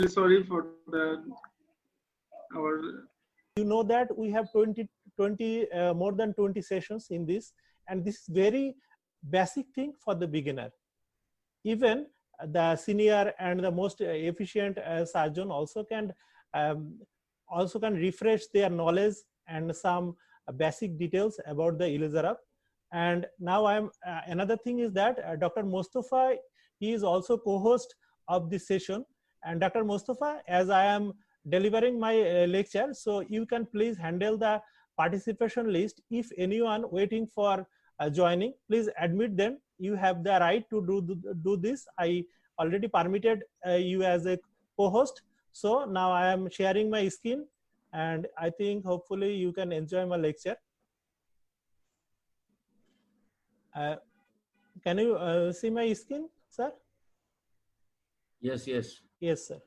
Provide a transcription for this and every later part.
Sorry for that. Our You know that we have 20 more than 20 sessions in this, and this is very basic thing for the beginner. Even the senior and the most efficient surgeon um, also can refresh their knowledge and some basic details about the Ilizarab. And now I'm another thing is that Dr. Mostofa, he is also co-host of this session. And Dr. Mostofa, as I am delivering my lecture, so you can please handle the participation list. If anyone waiting for joining, please admit them. You have the right to do this. I already permitted you as a co-host. So now I am sharing my screen, and I think hopefully you can enjoy my lecture. Can you see my screen, sir? Yes, yes. Yes, sir.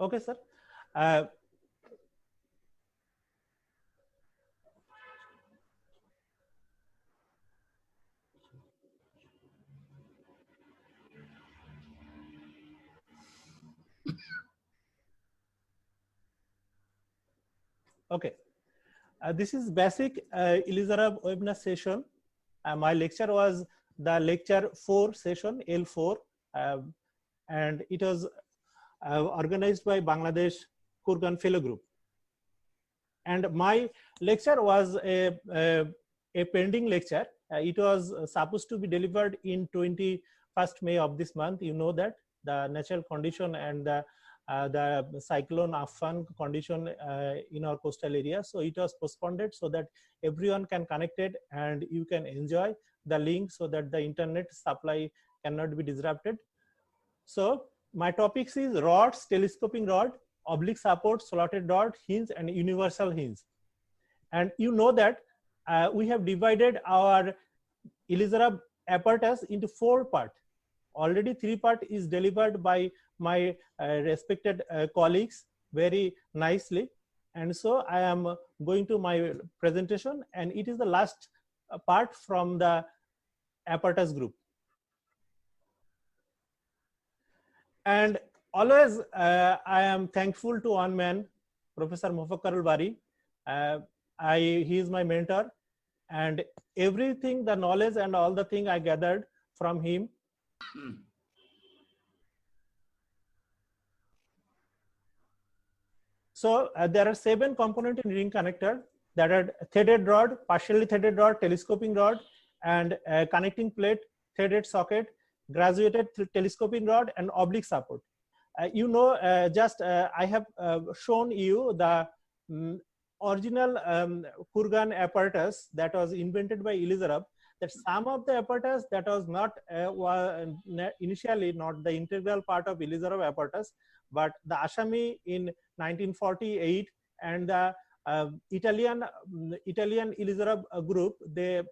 Okay, sir. Okay. This is basic Ilizarab webinar session. My lecture was the lecture 4 session, L4, and it was organized by Bangladesh Kurgan Fellow Group. And my lecture was a pending lecture. It was supposed to be delivered in 21st May of this month. You know that the natural condition and the cyclone Amphan condition in our coastal area. So it was postponed so that everyone can connect it and you can enjoy the link so that the internet supply cannot be disrupted. So my topics is rods, telescoping rod, oblique support, slotted rod, hinge, and universal hinge. And you know that we have divided our Ilizarab apparatus into 4 parts. Already 3 parts is delivered by my respected colleagues very nicely. And so I am going to my presentation, and it is the last part from the apparatus group. And always I am thankful to one man, Professor Mofakkarul Bari. He is my mentor, and everything, the knowledge and all the thing I gathered from him. So there are 7 components in ring connector that are threaded rod, partially threaded rod, telescoping rod, and connecting plate, threaded socket, graduated telescoping rod, and oblique support. You know, I have shown you the original Kurgan apparatus that was invented by Ilizarab. That some of the apparatus that was not initially not the integral part of Ilizarab apparatus, but the Asami in 1948 and the Italian Ilizarab group, they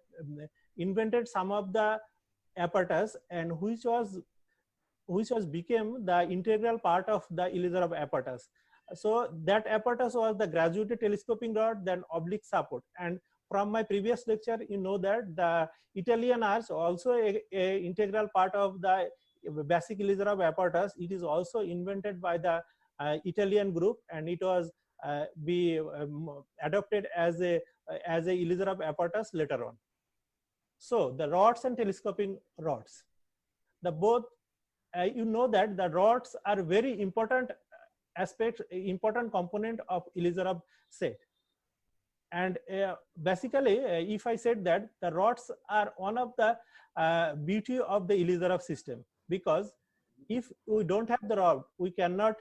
invented some of the apparatus, and which became the integral part of the Ilizarab apparatus. So that apparatus was the graduated telescoping rod, then oblique support. And from my previous lecture, you know that the Italian arch also a integral part of the basic Ilizarab apparatus. It is also invented by the Italian group, and it was adopted as a Ilizarab apparatus later on. So the rods and telescoping rods, the both you know that the rods are very important aspect, important component of Ilizarab set. And basically, if I said that the rods are one of the beauty of the Ilizarab system, because if we don't have the rod, we cannot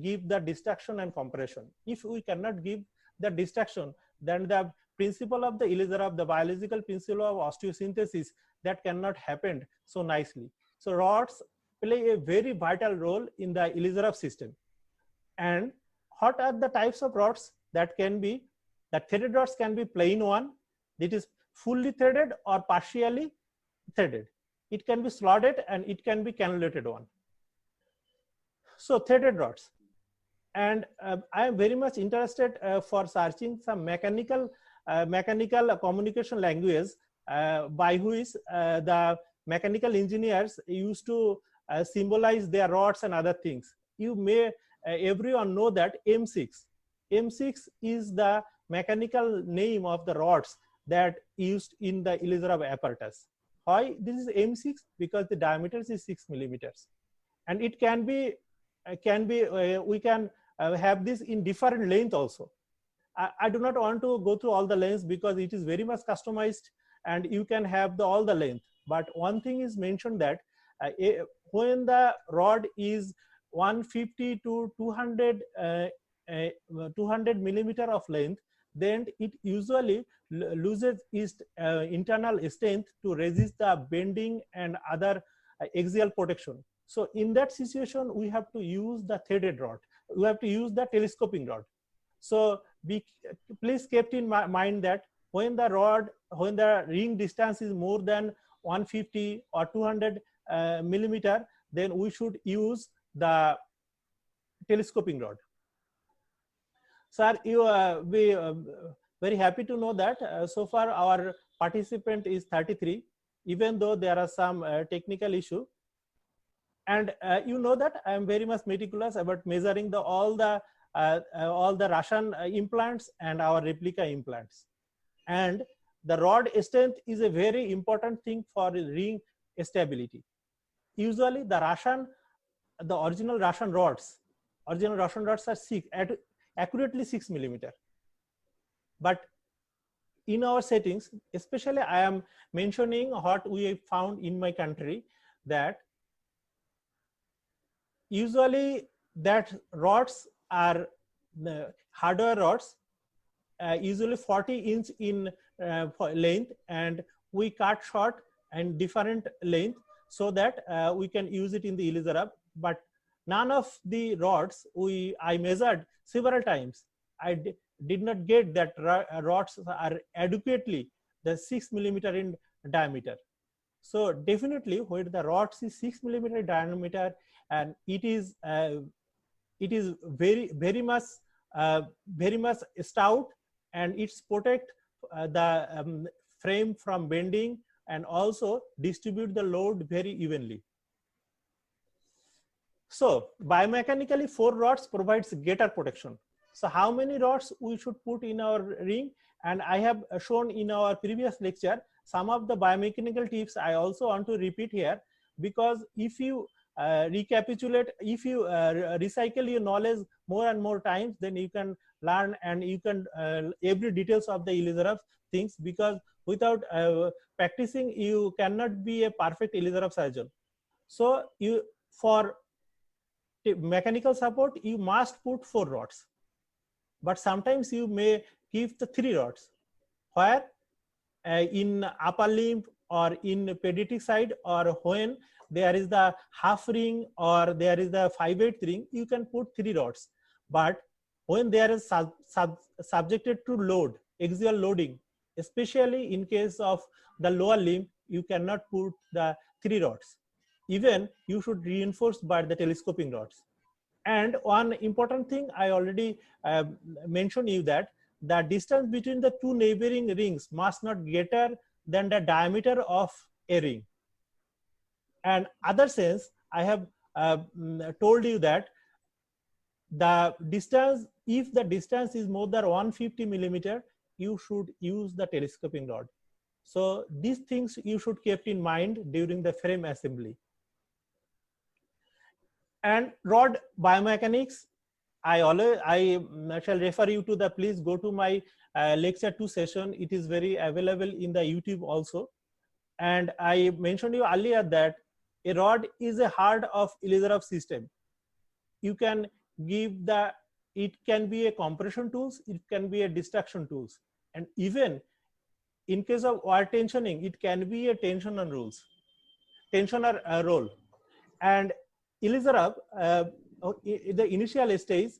give the distraction and compression. If we cannot give the distraction, then the principle of the Ilizarab, the biological principle of osteosynthesis, that cannot happen so nicely. So rods play a very vital role in the Ilizarab system. And what are the types of rods that can be? The threaded rods can be plain one, that is fully threaded or partially threaded. It can be slotted and it can be cannulated one. So threaded rods. And I am very much interested for searching some mechanical communication language by which the mechanical engineers used to symbolize their rods and other things. You may everyone know that M6 is the mechanical name of the rods that used in the Elizarov apparatus. Why this is M6? Because the diameter is 6 millimeters, and it can be we can have this in different length also. I do not want to go through all the lengths because it is very much customized and you can have all the length. But one thing is mentioned that when the rod is 150 to 200 millimeter of length, then it usually loses its internal strength to resist the bending and other axial protection. So in that situation, we have to use the threaded rod. We have to use the telescoping rod. So please keep in mind that when the ring distance is more than 150 or 200 millimeter, then we should use the telescoping rod. Sir, you be very happy to know that so far our participant is 33, even though there are some technical issue. And you know that I am very much meticulous about measuring all the Russian implants and our replica implants. And the rod strength is a very important thing for ring stability. Usually the original Russian rods are accurately 6 millimeter. But in our settings, especially I am mentioning what we found in my country, that usually that rods are hardware rods, usually 40 inch in length, and we cut short and different length so that we can use it in the Elizarov. But none of the rods I measured several times, I did not get that rods are adequately the 6 millimeter in diameter. So definitely when the rods is 6 millimeter diameter, and it is very much stout, and it's protect the frame from bending and also distribute the load very evenly. So biomechanically 4 rods provides greater protection. So how many rods we should put in our ring? And I have shown in our previous lecture some of the biomechanical tips. I also want to repeat here, because if you recapitulate, if you recycle your knowledge more and more times, then you can learn and you can every details of the Elizarov things, because without practicing you cannot be a perfect Elizarov surgeon. So you, for mechanical support, you must put 4 rods, but sometimes you may keep the 3 rods, where in upper limb or in pediatric side, or when there is the half ring or there is the 5/8 ring, you can put 3 rods. But when there is subjected to load, axial loading, especially in case of the lower limb, you cannot put the 3 rods. Even you should reinforce by the telescoping rods. And one important thing I already mentioned you, that the distance between the 2 neighboring rings must not greater than the diameter of a ring. And other sense, I have told you that the distance, if the distance is more than 150 millimeter, you should use the telescoping rod. So these things you should keep in mind during the frame assembly. And rod biomechanics, I shall refer you to the, please go to my lecture 2 session. It is very available in the YouTube also. And I mentioned you earlier that a rod is a heart of Elizarov system. You can give it can be a compression tools, it can be a destruction tools, and even in case of wire tensioning, it can be a tensioner role. And Elizarov, the initial stage,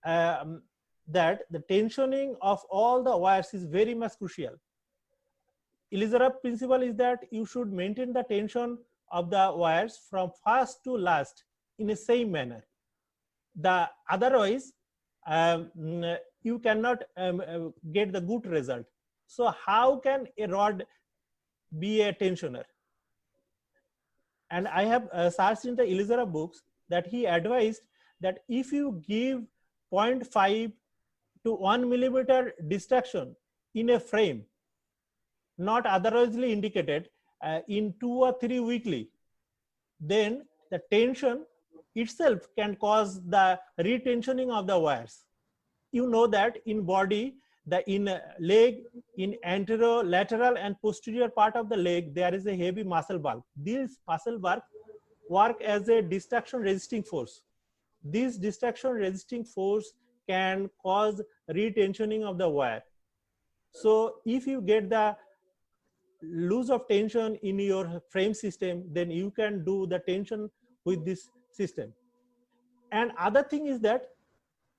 that the tensioning of all the wires is very much crucial. Elizarov principle is that you should maintain the tension of the wires from first to last in the same manner. Otherwise you cannot get the good result. So how can a rod be a tensioner? And I have searched in the Elizarov books that he advised that if you give 0.5 to 1 millimeter distraction in a frame, not otherwise indicated, in 2 or 3 weekly, then the tension itself can cause the retensioning of the wires. You know that in body, in leg, in anterior, lateral and posterior part of the leg, there is a heavy muscle bulk. This muscle bulk work as a distraction resisting force. This distraction resisting force can cause retensioning of the wire. So if you get the loss of tension in your frame system, then you can do the tension with this system. And other thing is that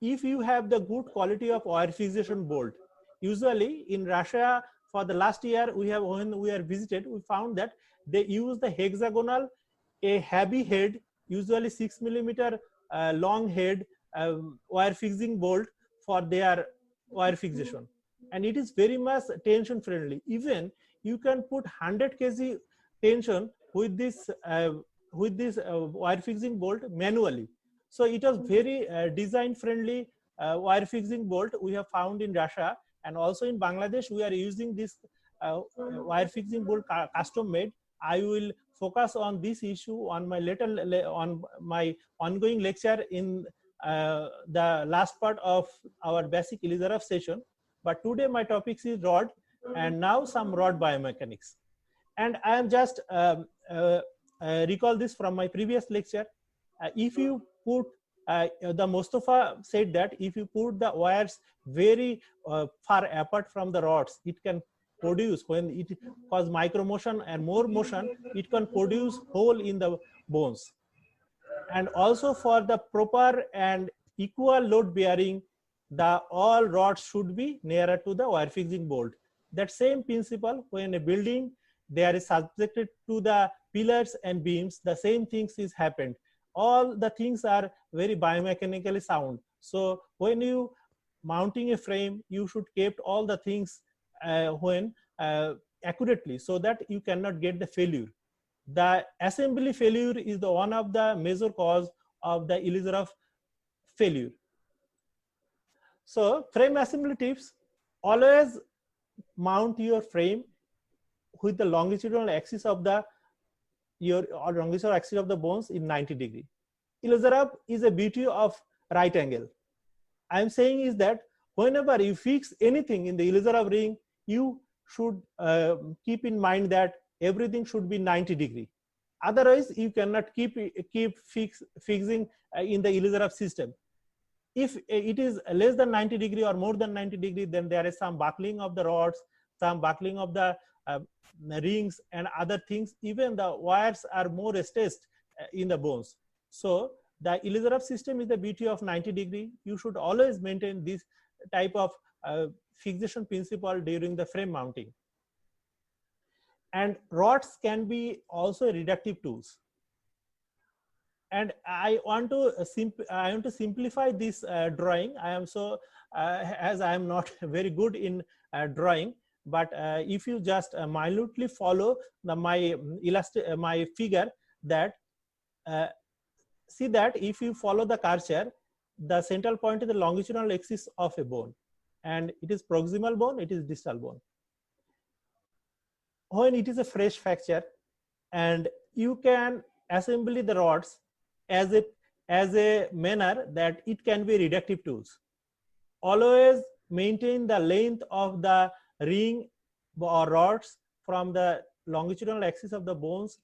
if you have the good quality of wire fixation bolt, usually in Russia for the last year when we are visited, we found that they use the hexagonal, a heavy head, usually 6 millimeter long head wire fixing bolt for their wire fixation, and it is very much tension friendly. Even you can put 100 kg tension with this wire fixing bolt manually. So it was very design friendly wire fixing bolt we have found in Russia, and also in Bangladesh we are using this wire fixing bolt custom made. I will focus on this issue on my ongoing lecture in the last part of our basic Elizarov session. But today my topic is rod, and now some rod biomechanics. And I am just recall this from my previous lecture. If you put the Mustafa said that if you put the wires very far apart from the rods, it can produce, when it cause micro motion and more motion, it can produce hole in the bones. And also for the proper and equal load bearing, the all rods should be nearer to the wire fixing bolt. That same principle, when a building there is subjected to the pillars and beams, the same things is happened. All the things are very biomechanically sound. So when you mounting a frame, you should keep all the things accurately, so that you cannot get the failure. The assembly failure is the one of the major cause of the Elizarov failure. So frame assembly tips: always mount your frame with the longitudinal axis of the longitudinal axis of the bones in 90 degree. Elizarov is a beauty of right angle. I am saying is that whenever you fix anything in the Elizarov ring, you should keep in mind that everything should be 90 degree. Otherwise, you cannot keep fixing in the Elizarov system. If it is less than 90 degree or more than 90 degree, then there is some buckling of the rods, some buckling of the rings and other things. Even the wires are more stressed in the bones. So the Elizarov system is the beauty of 90 degree. You should always maintain this type of fixation principle during the frame mounting. And rods can be also reductive tools. And I want to simplify this drawing. I am as I am not very good in drawing, but if you just minutely follow my figure, that see that if you follow the cursor, the central point is the longitudinal axis of a bone, and it is proximal bone, it is distal bone. When it is a fresh fracture, and you can assemble the rods as a manner that it can be reductive tools. Always maintain the length of the ring or rods from the longitudinal axis of the bones,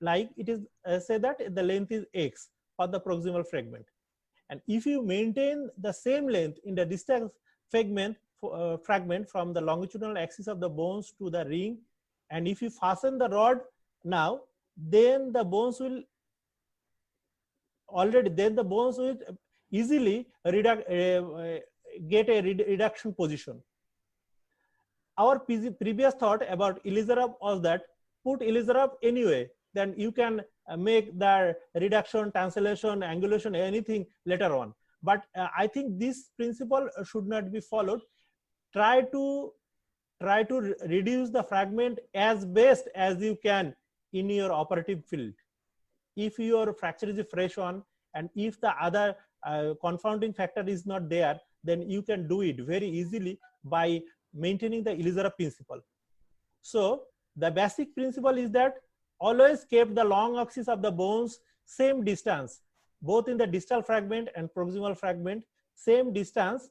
like it is say that the length is x for the proximal fragment. And if you maintain the same length in the distal fragment from the longitudinal axis of the bones to the ring, and if you fasten the rod now, then the bones will easily get a reduction position. Our previous thought about Elizarov was that put Elizarov anyway, then you can make the reduction, cancellation, angulation, anything later on. But I think this principle should not be followed. Try to reduce the fragment as best as you can in your operative field. If your fracture is a fresh one, and if the other confounding factor is not there, then you can do it very easily by maintaining the Elizarov principle. So the basic principle is that always keep the long axis of the bones same distance, both in the distal fragment and proximal fragment, same distance,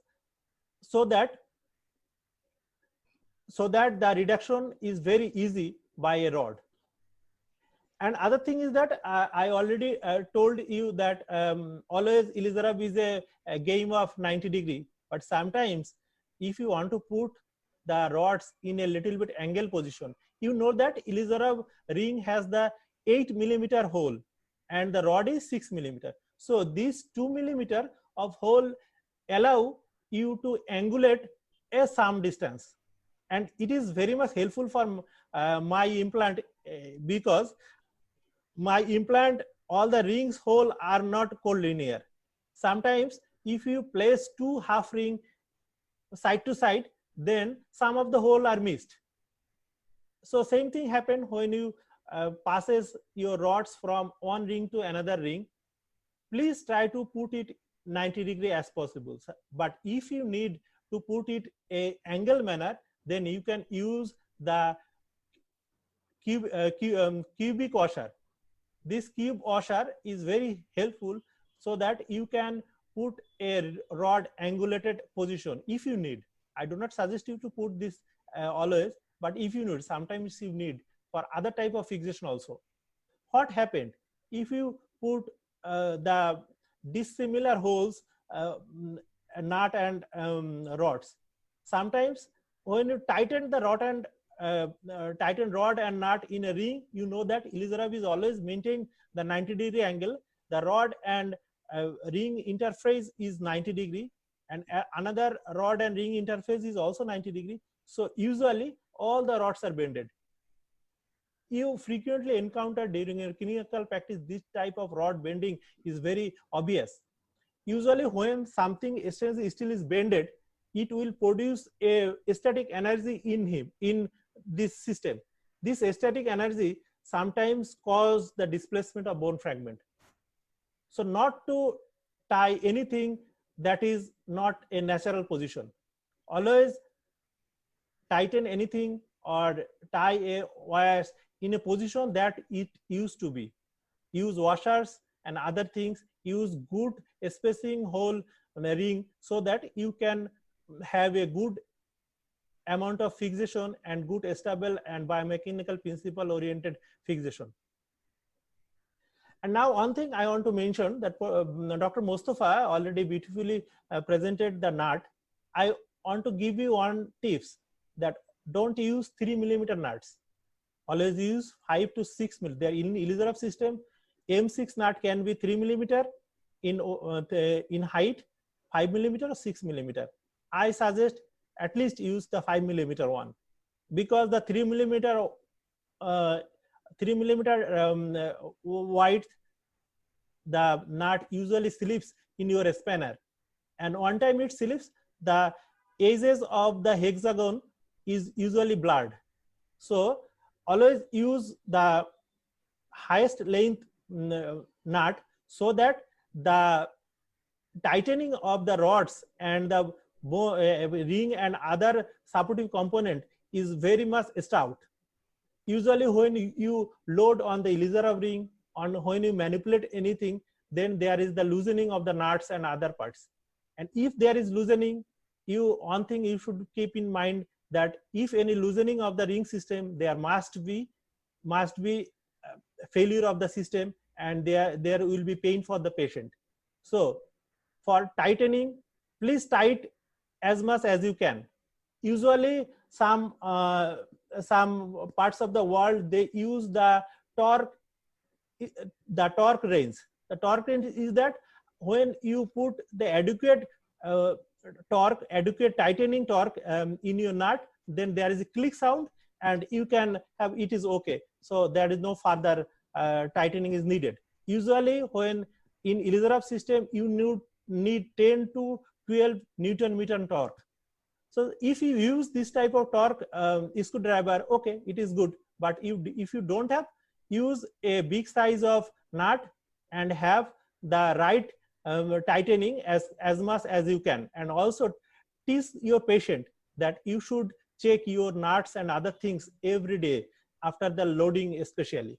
so that the reduction is very easy by a rod. And other thing is that I already told you that always Elizarov is a game of 90 degree, but sometimes if you want to put the rods in a little bit angle position, you know that Elizarov ring has the 8 millimeter hole and the rod is 6 millimeter. So this 2 millimeter of hole allow you to angulate a some distance, and it is very much helpful for my implant because my implant, all the rings hole are not collinear. Sometimes if you place two half ring side to side, then some of the hole are missed. So same thing happen when you passes your rods from one ring to another ring. Please try to put it 90 degree as possible. But if you need to put it a angle manner, then you can use the cubic washer. This cube washer is very helpful so that you can put a rod angulated position if you need. I do not suggest you to put this always, but if you need, sometimes you need for other type of fixation also. What happened if you put the dissimilar holes, nut and rods? Sometimes when you tighten the rod and tighten rod and nut in a ring, you know that Elizarov is always maintain the 90 degree angle. The rod and ring interface is 90 degree, and another rod and ring interface is also 90 degree. So usually all the rods are bended. You frequently encounter during your clinical practice this type of rod bending is very obvious. Usually when something still is bended, it will produce a static energy in this system. This static energy sometimes cause the displacement of bone fragment. So not to tie anything that is not a natural position. Always tighten anything or tie a wires in a position that it used to be. Use washers and other things. Use good spacing hole on a ring so that you can have a good amount of fixation and good stable and biomechanical principle oriented fixation. And now one thing I want to mention that Dr. Mostofa already beautifully presented the nut. I want to give you one tips that don't use 3 millimeter nuts. Always use 5 to 6 millimeter. In Elizarov system, M6 nut can be 3 millimeter in height, 5 millimeter or 6 millimeter. I suggest at least use the 5 millimeter one, because the 3 millimeter wide, the nut usually slips in your spanner, and one time it slips, the edges of the hexagon is usually blurred. So always use the highest length nut so that the tightening of the rods and the ring and other supportive component is very much stout. Usually when you load on the Elizarov ring, when you manipulate anything, then there is the loosening of the nuts and other parts. And if there is loosening, one thing you should keep in mind that if any loosening of the ring system, there must be failure of the system, and there will be pain for the patient. So for tightening, please tight as much as you can. Usually some parts of the world, they use the torque range. The torque range is that when you put the adequate torque, adequate tightening torque in your nut, then there is a click sound and you can have, it is okay. So there is no further tightening is needed. Usually when in Elizarov system, you need 10 to 12 Newton meter torque. So if you use this type of torque screwdriver, okay, it is good. But if you don't have, use a big size of nut and have the right tightening as much as you can. And also teach your patient that you should check your nuts and other things every day after the loading especially.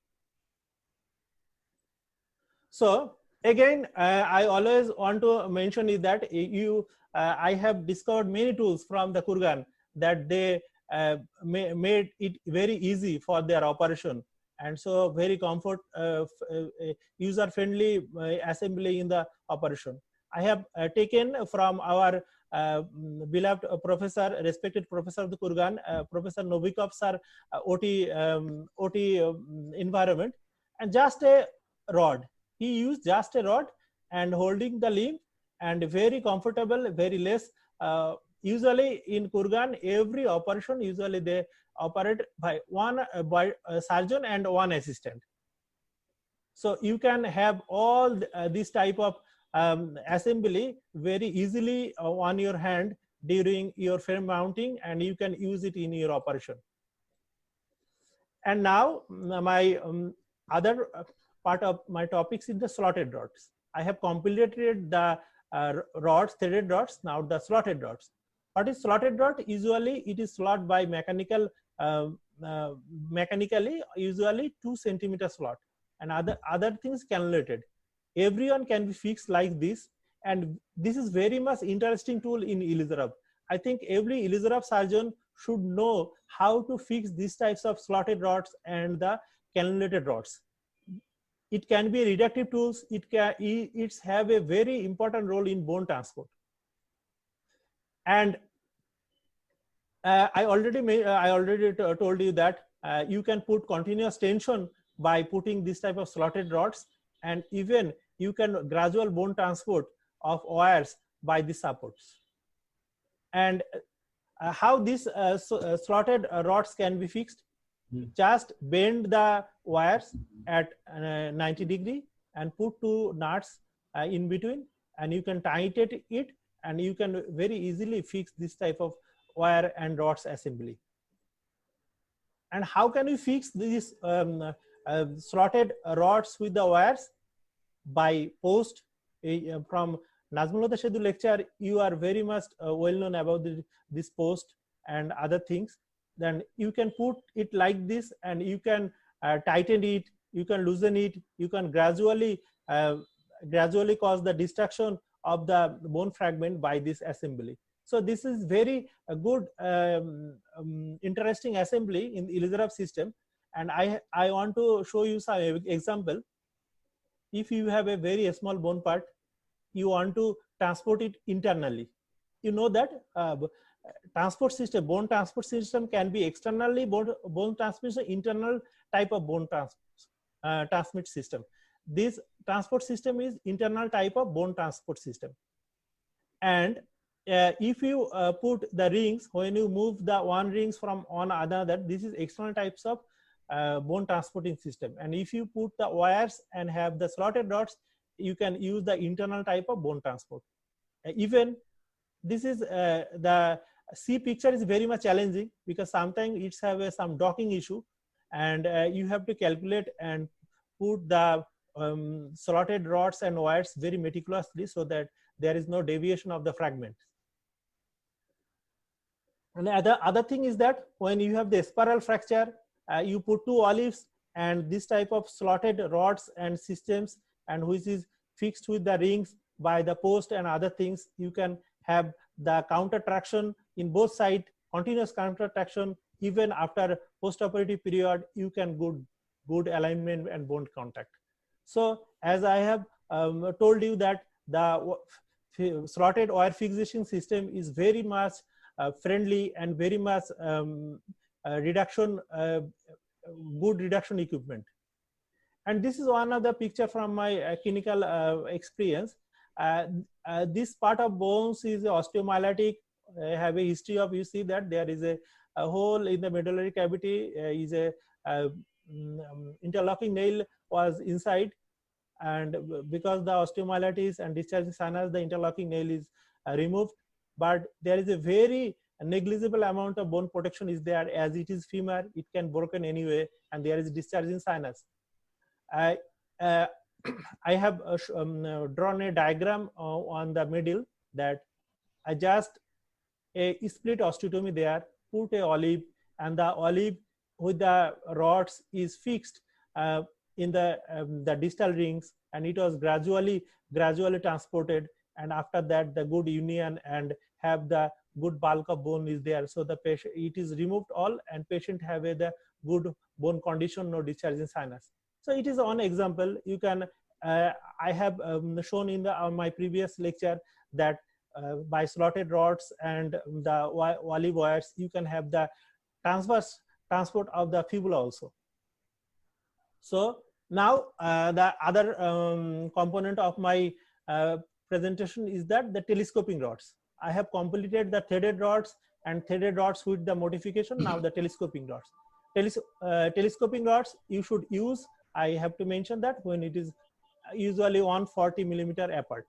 So again, I always want to mention is that I have discovered many tools from the Kurgan that they made it very easy for their operation, and so very user friendly assembly in the operation. I have taken from our beloved professor, respected professor of the Kurgan, Professor Novikov sir, OT environment, and just a rod. He used just a rod and holding the limb, and very comfortable, very less. Usually in Kurgan, every operation, usually they operate by one surgeon and one assistant. So you can have all this type of assembly very easily on your hand during your frame mounting, and you can use it in your operation. And now my other part of my topics is the slotted rods. I have completed the rods, threaded rods, now the slotted rods. What is slotted rod? Usually it is slot by mechanically, usually 2 centimeter slot, and other things cannulated. Everyone can be fixed like this, and this is very much interesting tool in Elizarov. I think every Elizarov surgeon should know how to fix these types of slotted rods and the cannulated rods. It can be reductive tools. It's have a very important role in bone transport. And I already told you that you can put continuous tension by putting this type of slotted rods, and even you can gradual bone transport of wires by the supports. And how these slotted rods can be fixed? Just bend the wires at 90 degree and put 2 nuts in between, and you can tighten it, and you can very easily fix this type of wire and rods assembly. And how can you fix these slotted rods with the wires? By post. From Nazmul Shedu lecture, you are very much well known about this post and other things. Then you can put it like this, and you can tighten it, you can loosen it, you can gradually cause the destruction of the bone fragment by this assembly. So this is very good, interesting assembly in the Elizarov system, and I want to show you some example. If you have a very small bone part, you want to transport it internally. You know that transport system, bone transport system can be externally bone transmission, internal type of bone transmit system. This transport system is internal type of bone transport system. And if you put the rings, when you move the one rings from one another, this is external types of bone transporting system. And if you put the wires and have the slotted rods, you can use the internal type of bone transport. Even this is the C picture is very much challenging, because sometimes it's have some docking issue, and you have to calculate and put the slotted rods and wires very meticulously so that there is no deviation of the fragment. And the other thing is that when you have the spiral fracture, you put 2 olives and this type of slotted rods and systems, and which is fixed with the rings by the post and other things. You can have the counter traction in both sides, continuous counter traction. Even after post-operative period, you can good alignment and bone contact. So as I have told you that the slotted wire fixation system is very much friendly and very much good reduction equipment. And this is one of the picture from my clinical experience. This part of bones is osteomyelitic, have a history of, you see that there is a hole in the medullary cavity, is a interlocking nail was inside, and because the osteomyelitis and discharging sinus, the interlocking nail is removed, but there is a very negligible amount of bone protection is there, as it is femur, it can broken anyway, and there is discharging sinus. I I have drawn a diagram on the middle, that I just a split osteotomy there, put a olive, and the olive with the rods is fixed in the distal rings, and it was gradually transported, and after that the good union and have the good bulk of bone is there, so the patient, it is removed all, and patient have the good bone condition, no discharging sinus. So it is one example. You can I have shown in the my previous lecture that by slotted rods and the olive wires, you can have the transverse transport of the fibula also. So now the other component of my presentation is that the telescoping rods. I have completed the threaded rods and threaded rods with the modification. Now the telescoping rods. Telescoping rods you should use. I have to mention that when it is usually 140 millimeter apart.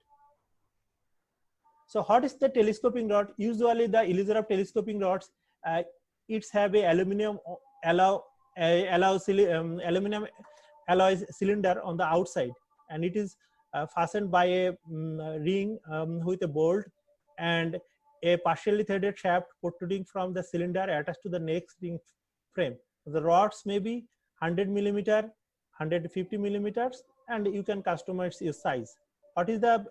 So what is the telescoping rod? Usually the Elizarov telescoping rods, it's have a aluminum aluminum alloy cylinder on the outside, and it is fastened by a ring with a bolt and a partially threaded shaft protruding from the cylinder attached to the next ring frame. The rods may be 100 millimeter, 150 millimeters, and you can customize your size. What is the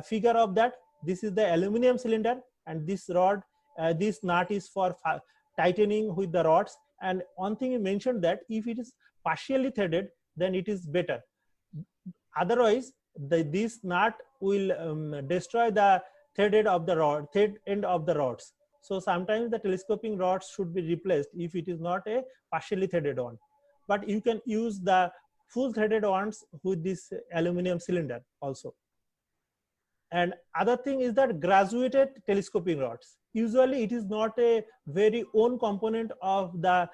figure of that? This is the aluminum cylinder, and this rod, this nut is for tightening with the rods. And one thing you mentioned, that if it is partially threaded, then it is better. Otherwise, this nut will destroy the threaded of the rod, thread end of the rods. So sometimes the telescoping rods should be replaced if it is not a partially threaded one. But you can use the full threaded ones with this aluminum cylinder also. And other thing is that graduated telescoping rods. Usually it is not a very own component of the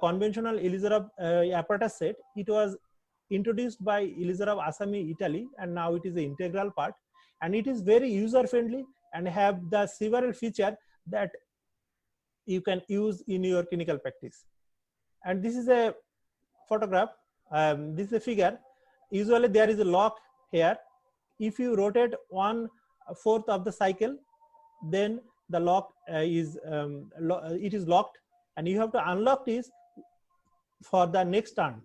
conventional Elizarov apparatus set. It was introduced by Elizarov Asami, Italy, and now it is an integral part. And it is very user friendly and have the several feature that you can use in your clinical practice. And this is a photograph. This is a figure. Usually there is a lock here. If you rotate 1/4 of the cycle, then the lock it is locked, and you have to unlock this for the next turn.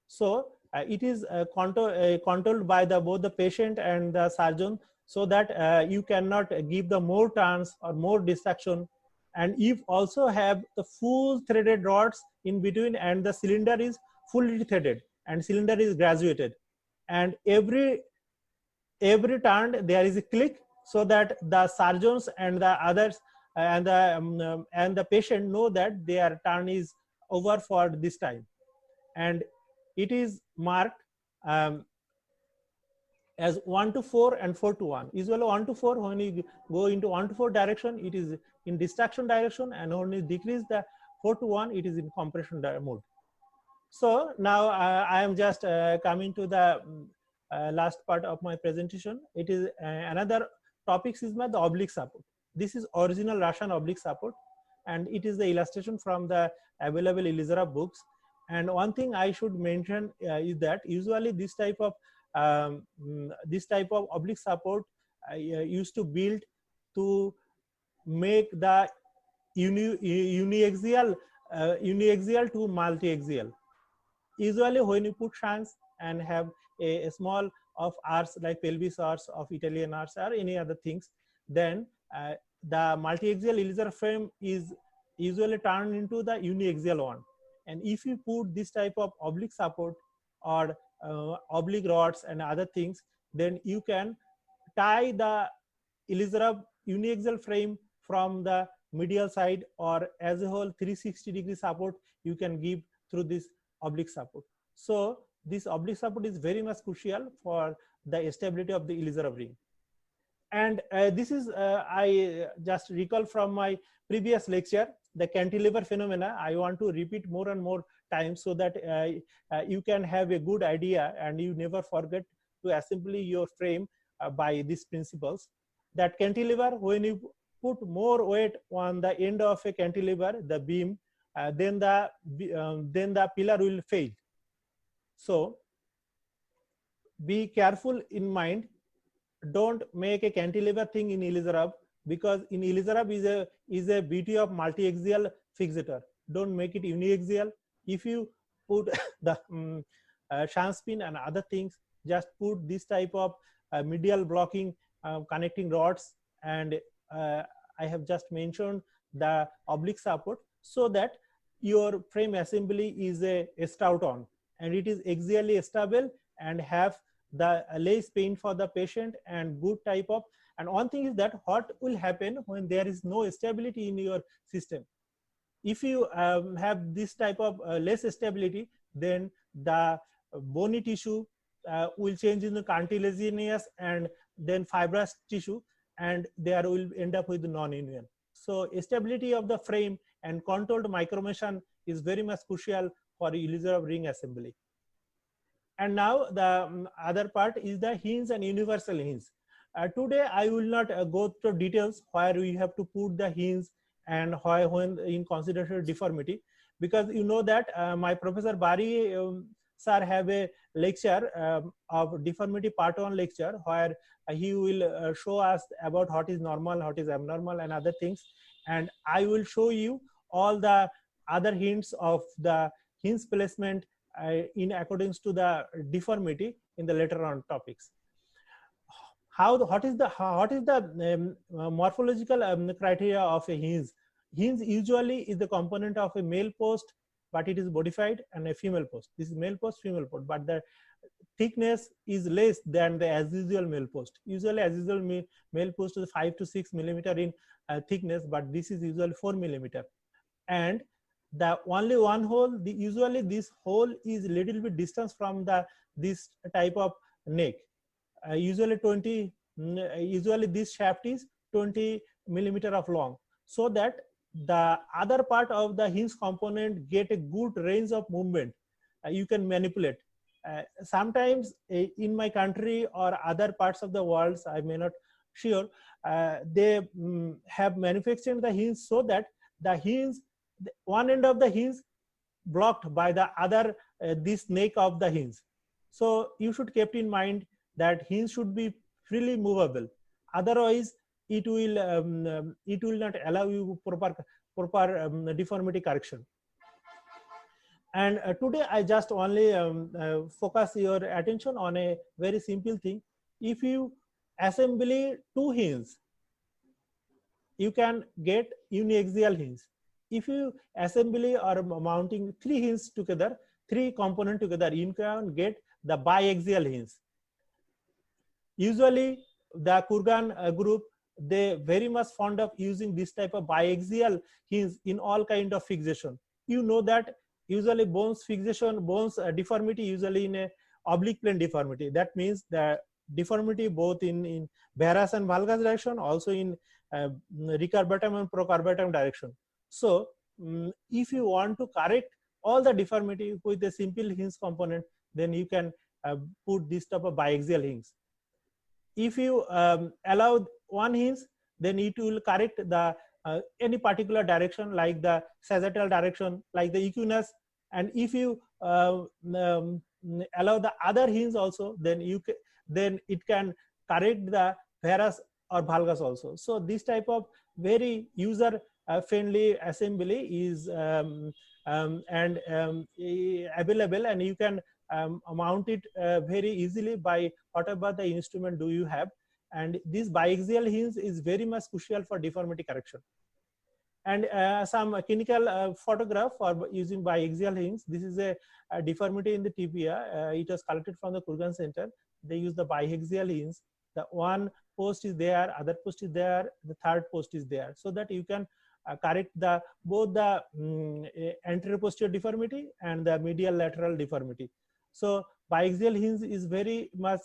So it is controlled by both the patient and the surgeon, so that you cannot give the more turns or more distraction. And you also have the full threaded rods in between, and the cylinder is fully threaded and cylinder is graduated, and every turn there is a click, so that the surgeons and the others and the patient know that their turn is over for this time. And it is marked as 1 to 4 and 4 to 1. Usually 1 to 4, when you go into 1 to 4 direction, it is in distraction direction, and when you decrease the 4 to 1, it is in compression mode. So now I am just coming to the last part of my presentation. It is another topic is the oblique support. This is original Russian oblique support, and it is the illustration from the available Elizarov books. And one thing I should mention is that usually this type of oblique support used to build to make the uniaxial to multi-axial. Usually when you put shanks and have a small of arcs like pelvis arcs of Italian arcs or any other things, then the multi-axial Elizarov frame is usually turned into the uniaxial one. And if you put this type of oblique support or oblique rods and other things, then you can tie the Elizarov uniaxial frame from the medial side, or as a whole 360-degree support you can give through this oblique support. So this oblique support is very much crucial for the stability of the Elizarov ring. And this is I just recall from my previous lecture, the cantilever phenomena. I want to repeat more and more time, so that you can have a good idea and you never forget to assemble your frame by these principles. That cantilever, when you put more weight on the end of a cantilever, the beam, then the pillar will fail. So be careful in mind. Don't make a cantilever thing in Elizarab, because in Elizarab is a beauty of multi-axial fixator. Don't make it uniaxial. If you put the shank spin and other things, just put this type of medial blocking connecting rods, and I have just mentioned the oblique support, so that your frame assembly is a stout on, and it is axially stable and have the less pain for the patient and good type of. And one thing is that what will happen when there is no stability in your system. If you have this type of less stability, then the bony tissue will change into cartilaginous and then fibrous tissue, and there will end up with non-union. So stability of the frame and controlled micromotion is very much crucial for Elizarab ring assembly. And now the other part is the hinge and universal hinge. Today I will not go through details where we have to put the hinge and why, when in consideration deformity, because you know that my Professor Bari sir have a lecture of deformity part 1 lecture, where he will show us about what is normal, what is abnormal and other things, and I will show you all the other hints of the hinge placement in accordance to the deformity in the later on topics. What is the morphological criteria of a hinge? Hinge usually is the component of a male post, but it is modified, and a female post. This is male post, female post, but the thickness is less than the as usual male post. Usually as usual male post is 5 to 6 millimeter in thickness, but this is usually 4 millimeter. And the only one hole, usually this hole is little bit distance from this type of neck. Usually this shaft is 20 millimeter of long, so that the other part of the hinge component get a good range of movement. You can manipulate. Sometimes in my country or other parts of the world, I may not sure, they have manufactured the hinge so that the hinge, one end of the hinge blocked by the other this neck of the hinge. So you should keep in mind that hinge should be freely movable. Otherwise, it will not allow you proper deformity correction. And today I just only focus your attention on a very simple thing. If you assemble 2 hinges, you can get uniaxial hinge. If you assembly or mounting 3 hinges together, 3 components together, you can get the biaxial hinge. Usually the Kurgan group, they very much fond of using this type of biaxial hinge in all kind of fixation. You know that usually bones fixation, bones deformity usually in a oblique plane deformity. That means the deformity both in varus and valgus direction, also in recurvatum and procurvatum direction. So if you want to correct all the deformity with a simple hinge component, then you can put this type of biaxial hinge. If you allow 1 hinge, then it will correct the any particular direction, like the sagittal direction, like the equinus. And if you allow the other hinge also, then it can correct the varus or valgus also. So this type of very user friendly assembly is available, and you can mount it very easily by whatever the instrument do you have. And this biaxial hinge is very much crucial for deformity correction. And some clinical photograph for using biaxial hinge. This is a deformity in the tibia. It was collected from the Kurgan Center. They use the biaxial hinge. The one post is there, other post is there, the third post is there, so that you can correct both the anterior posterior deformity and the medial lateral deformity. So biaxial hinge is very much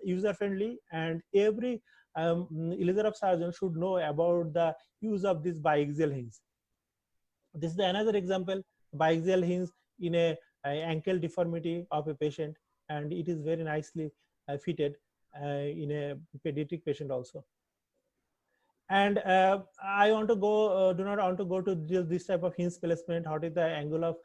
user friendly, and every Elizarab surgeon should know about the use of this biaxial hinge. This is another example. Biaxial hinge in a ankle deformity of a patient, and it is very nicely fitted in a pediatric patient also. And I want to go, do not want to go to this type of hinge placement. What is the angle of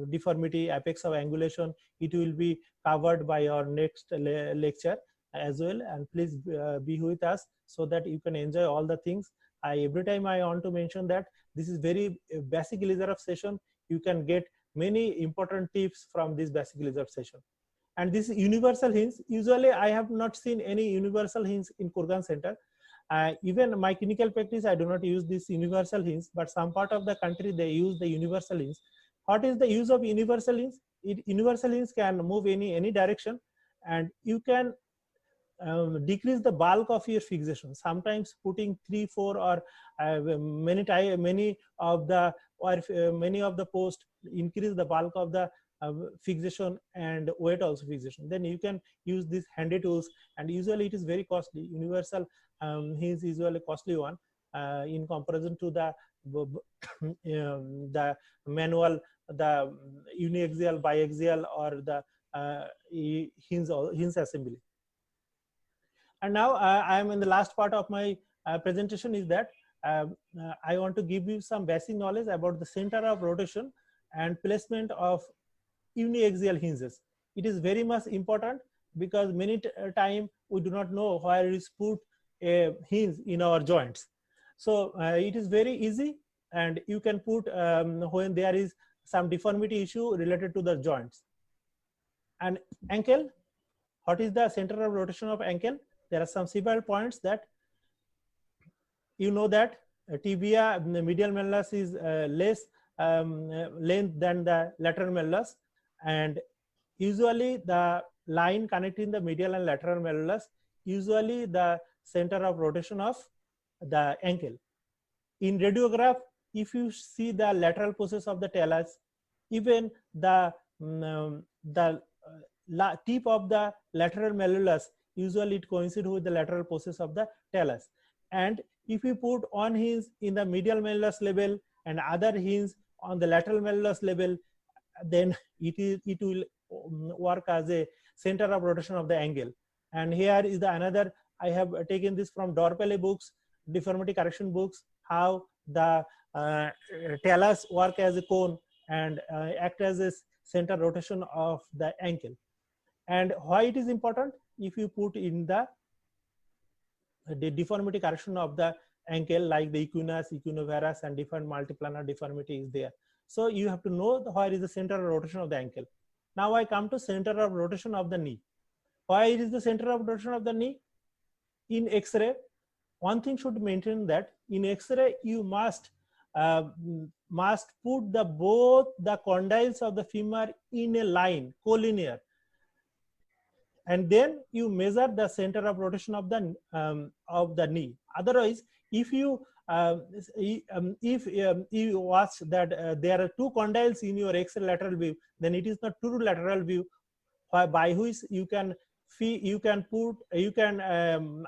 deformity, apex of angulation? It will be covered by our next lecture as well. And please be with us so that you can enjoy all the things. Every time I want to mention that this is very basic Elizarov session. You can get many important tips from this basic Elizarov session. And this universal hinge, usually I have not seen any universal hinge in Kurgan Center. Even my clinical practice, I do not use this universal hinge, but some part of the country they use the universal hinge. What is the use of universal hinge? Universal hinge can move any direction, and you can decrease the bulk of your fixation. Sometimes putting 3, 4, or many of the posts increase the bulk of the fixation and weight also fixation. Then you can use these handy tools, and usually it is very costly. Universal hinge is usually costly one in comparison to the the manual, the uniaxial, biaxial, or the hinge assembly. And now I am in the last part of my presentation, is that I want to give you some basic knowledge about the center of rotation and placement of uniaxial hinges. It is very much important because many time we do not know where is put a hinge in our joints. So it is very easy, and you can put when there is some deformity issue related to the joints. And ankle, what is the center of rotation of ankle? There are some several points that you know that tibia, the medial malleus is less length than the lateral malleus, and usually the line connecting the medial and lateral malleus, usually the center of rotation of the ankle. In radiograph, if you see the lateral process of the talus, even the tip of the lateral malleolus, usually it coincides with the lateral process of the talus. And if you put one hinge in the medial malleolus level and other hinge on the lateral malleolus level, then it will work as a center of rotation of the ankle. And here is the another, I have taken this from Dorpele books, deformity correction books, how the talus work as a cone and act as a center rotation of the ankle. And why it is important? If you put in the deformity correction of the ankle, like the equinus, equinovarus, and different multiplanar deformity is there. So you have to know where is the center of rotation of the ankle. Now I come to center of rotation of the knee. Why it is the center of rotation of the knee? In X-ray, one thing should maintain that in X-ray you must put both the condyles of the femur in a line, collinear, and then you measure the center of rotation of the knee. Otherwise, if you watch that there are two condyles in your X-ray lateral view, then it is not true lateral view by which you can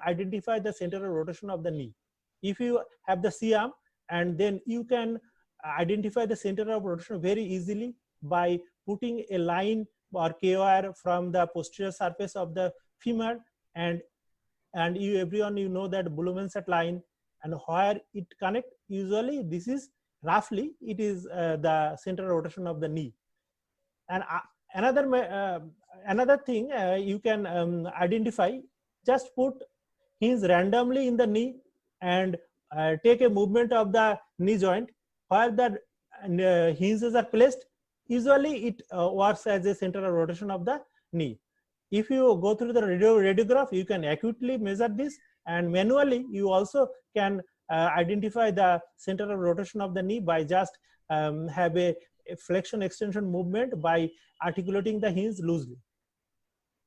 identify the center of rotation of the knee. If you have the C-arm, and then you can identify the center of rotation very easily by putting a line or KOR from the posterior surface of the femur, and everyone you know that Blumenstadt line, and where it connect, usually this is roughly it is the center of rotation of the knee. And another thing you can identify, just put hinge randomly in the knee and take a movement of the knee joint where the hinges are placed. Usually it works as a center of rotation of the knee. If you go through the radiograph, you can accurately measure this, and manually you also can identify the center of rotation of the knee by just have a flexion extension movement by articulating the hinge loosely.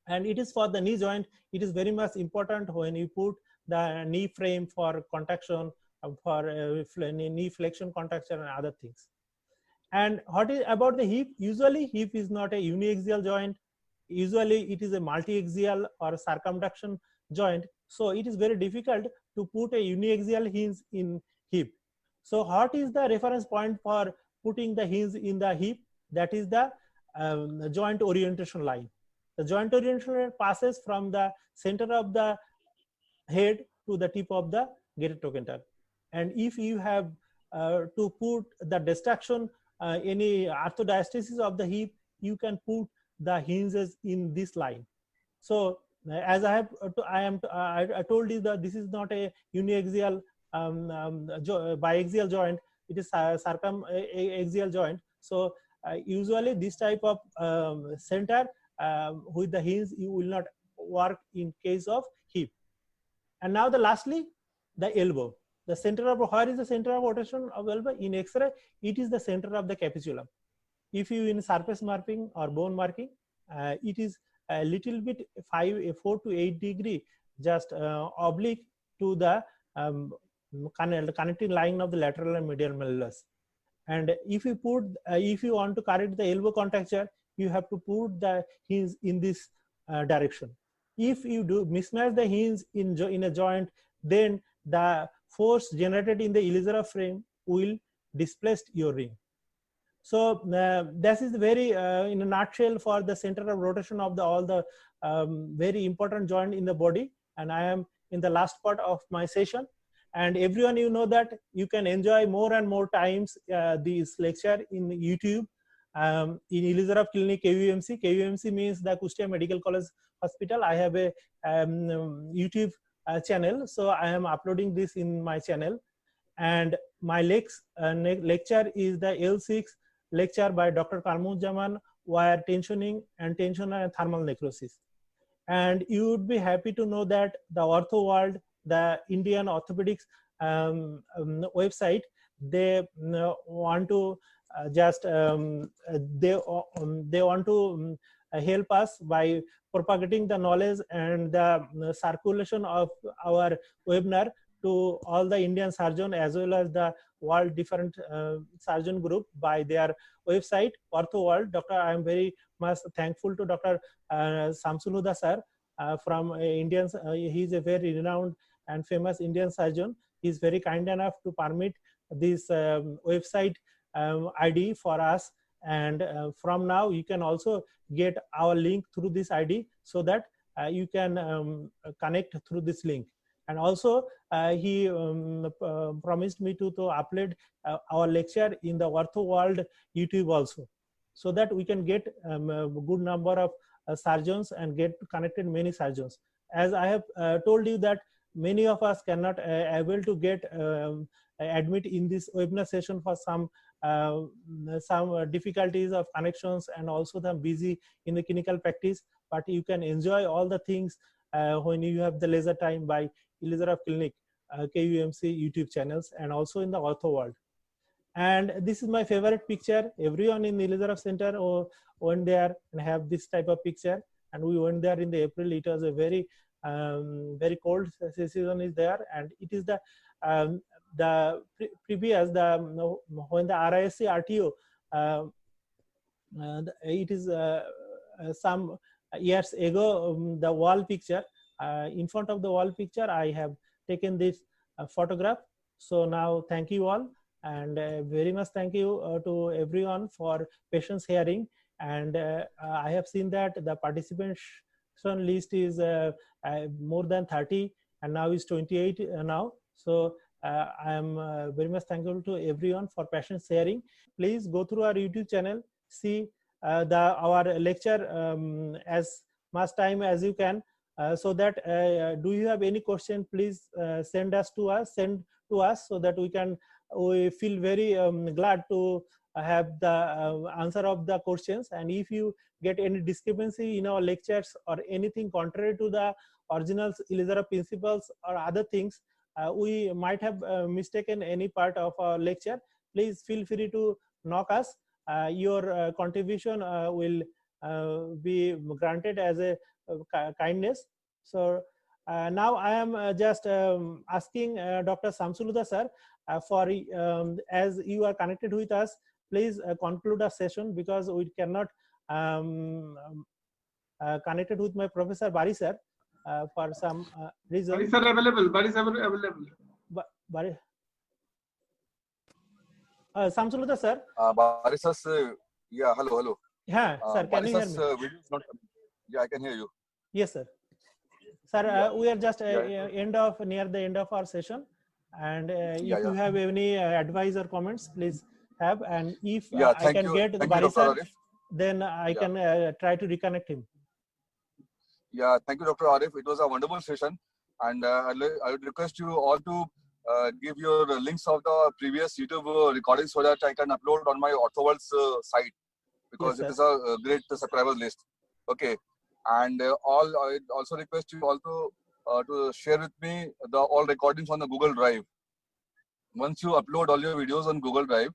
And it is for the knee joint, it is very much important when you put the knee frame for contraction, for knee flexion contraction and other things. And what is about the hip? Usually hip is not a uniaxial joint. Usually it is a multi-axial or circumduction joint. So it is very difficult to put a uniaxial hinge in hip. So what is the reference point for putting the hinge in the hip? that is the joint orientation line. The joint orientation line passes from the center of the head to the tip of the gated trochanter. And if you have to put the destruction, any arthrodiastasis of the hip, you can put the hinges in this line. So as I told you that this is not a uniaxial biaxial joint, it is circumaxial joint. So usually this type of center with the hinge you will not work in case of hip. And now lastly, the elbow. The center of, where is the center of rotation of elbow? In X-ray, it is the center of the capitulum. If you in surface marking or bone marking, it is a little bit 4 to 8 degree just oblique to the connecting line of the lateral and medial malleolus. And if you put, if you want to correct the elbow contracture, you have to put the hinge in this direction. If you do mismatch the hinge in a joint, then the force generated in the iliopsoas frame will displace your ring. So this is very in a nutshell for the center of rotation of all the very important joint in the body. And I am in the last part of my session. And everyone, you know that you can enjoy more and more times this lecture in YouTube. In Iliozarov Clinic KUMC. KUMC means the Kushtia Medical College Hospital. I have a YouTube channel, so I am uploading this in my channel. And my lecture is the L6 lecture by Dr. Karmuzzaman, wire tensioning and tensioner and thermal necrosis. And you would be happy to know that the Ortho World, the Indian Orthopedics website, they want to they want to help us by propagating the knowledge and the circulation of our webinar to all the Indian surgeon as well as the world different surgeon group by their website Ortho World. I am very much thankful to Dr. Samsul Huda sir from Indian. He is a very renowned and famous Indian surgeon. He is very kind enough to permit this website ID for us, and from now you can also get our link through this ID so that you can connect through this link. And also he promised me to upload our lecture in the Ortho World YouTube also, so that we can get a good number of surgeons and get connected many surgeons. As I have told you that many of us cannot able to get admit in this webinar session for some difficulties of connections, and also them busy in the clinical practice, but you can enjoy all the things when you have the leisure time by Iliozarov Clinic KUMC YouTube channels and also in the Ortho World. And this is my favorite picture. Everyone in the Iliozarov Center went there and have this type of picture, and we went there in the April. It was a very very cold season is there, and it is the previous when the RISC RTO it is some years ago, the wall picture in front of the wall picture I have taken this photograph. So now thank you all, and very much thank you to everyone for patience hearing. And I have seen that the participation list is more than 30 and now is 28 now. So I am very much thankful to everyone for patience sharing. Please go through our YouTube channel, see our lecture as much time as you can, so that do you have any question, please send to us so that we feel very glad to have the answer of the questions. And if you get any discrepancy in our lectures or anything contrary to the original Iliozarov principles or other things, we might have mistaken any part of our lecture, please feel free to knock us. Your contribution will be granted as a kindness. So now I am just asking Dr. Samsul Huda sir for as you are connected with us, please conclude our session, because we cannot connected with my Professor Bari sir for some reason. Bari sir available. Bari sir available. Samsul Huda sir. Bari sir Yeah, hello. Yeah, sir, can you hear me? Video is not coming. Yeah, I can hear you. Yes, sir. Sir, Yeah. we are just Yeah. near the end of our session, and Yeah, if you have any advice or comments, please have. And if Yeah, I can get Thank you, Bari Dr. sir, Arif. then I Yeah. can try to reconnect him. Yeah, thank you, Dr. Arif. It was a wonderful session, and I would request you all to give your links of the previous YouTube recordings so that I can upload on my OrthoWorld's site, because Yes, it is sir. a great subscriber list. Okay, and I also request you all to share with me the all recordings on the Google Drive. Once you upload all your videos on Google Drive,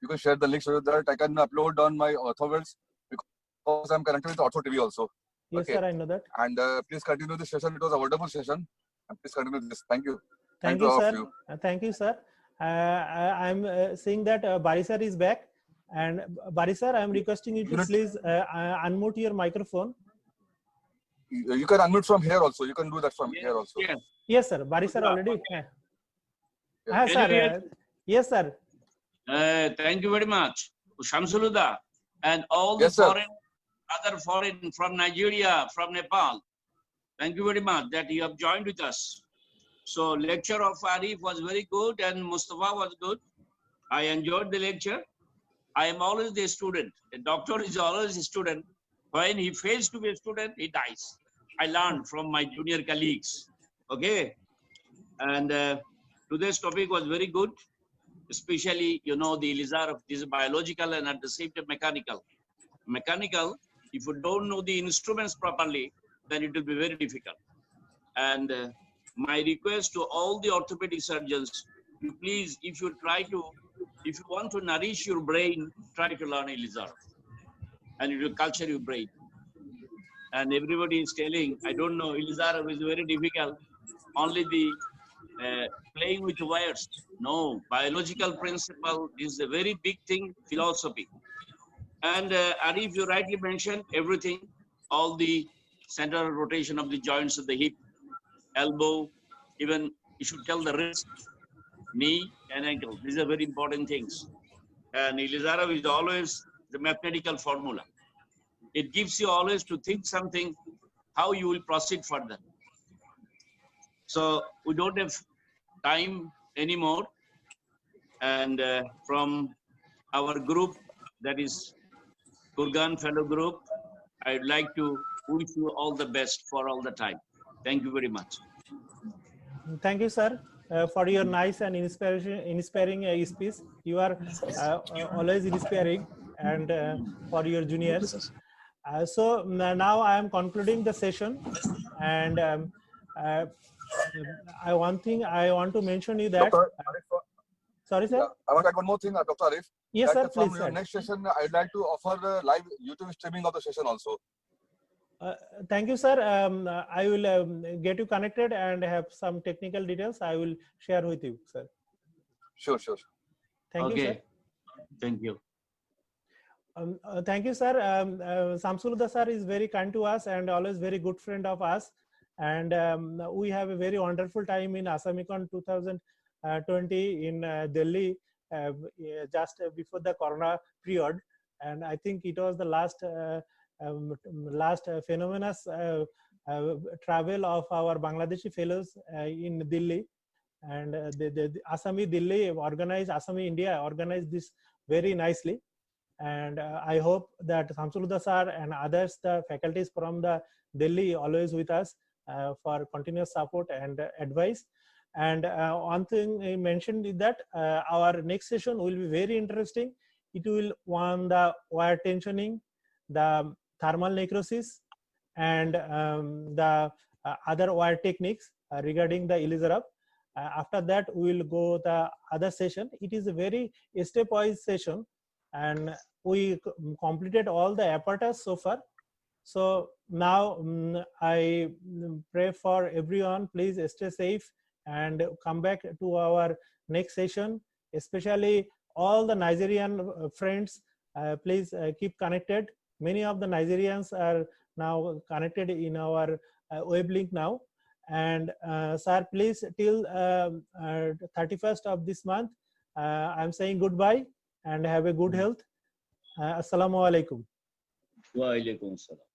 you can share the link so that I can upload on my OrthoWorld's, because I'm connected with Ortho TV also. Yes, Okay. sir, I know that. And please continue this session. It was a wonderful session. And please continue this. Thank you. Thank to you, all sir. of you. Thank you, sir. I'm seeing that Bari sir is back. And Bari sir, I'm requesting you to please unmute your microphone. You can unmute from here also. You can do that from here also. Yes. Yes, sir. Bari sir already. Yeah. Sir, Can you hear? yes, sir. Thank you very much, Shamsuluda, and all the Yes, sir. other foreign from Nigeria, from Nepal. Thank you very much that you have joined with us. So lecture of Arif was very good and Mustafa was good. I enjoyed the lecture. I am always the student. A doctor is always a student. When he fails to be a student, he dies. I learned from my junior colleagues. Okay. And today's topic was very good, especially, the Elizar of this biological and at the same time mechanical. Mechanical, if you don't know the instruments properly, then it will be very difficult. And my request to all the orthopedic surgeons, please, if you want to nourish your brain, try to learn Elizar. And it will culture your brain. And everybody is telling, I don't know, Elizar is very difficult. Only the playing with wires. No, biological principle is a very big thing, philosophy. And Arif, you rightly mentioned everything, all the central rotation of the joints of the hip, elbow, even you should tell the wrist, knee, and ankle. These are very important things. And Elizarov is always the mathematical formula. It gives you always to think something, how you will proceed further. So we don't have time anymore. And from our group, that is Kurgan Fellow Group, I'd like to wish you all the best for all the time. Thank you very much. Thank you, sir, for your nice and inspiring speech. You are always inspiring, and for your juniors. So now I am concluding the session, and one thing I want to mention you that. Dr. Arif, Sorry, sir. yeah, I want to add one more thing, Dr. Arif. Yes, sir. From Please, your sir. next session, I'd like to offer live YouTube streaming of the session also. Thank you, sir. I will get you connected and have some technical details. I will share with you, sir. Sure. Thank you, sir. Thank you. Thank you, sir. Samsuluda sir is very kind to us and always very good friend of us. And we have a very wonderful time in Assamicon 2020 in Delhi, just before the Corona period. And I think it was the last phenomenous travel of our Bangladeshi fellows in Delhi. And the Assami Delhi organized, Assami India organized this very nicely. And I hope that Samsuluda sir and others, the faculties from the Delhi, always with us for continuous support and advice. And one thing I mentioned is that our next session will be very interesting. It will on the wire tensioning, the thermal necrosis, and the other wire techniques regarding the Elizarov. After that, we will go the other session. It is a very stepwise session, and we completed all the apparatus so far. So now I pray for everyone, please stay safe and come back to our next session, especially all the Nigerian friends, please keep connected. Many of the Nigerians are now connected in our web link now. And sir, please till 31st of this month, I'm saying goodbye and have a good health. Assalamu alaikum. Wa alaikum salam.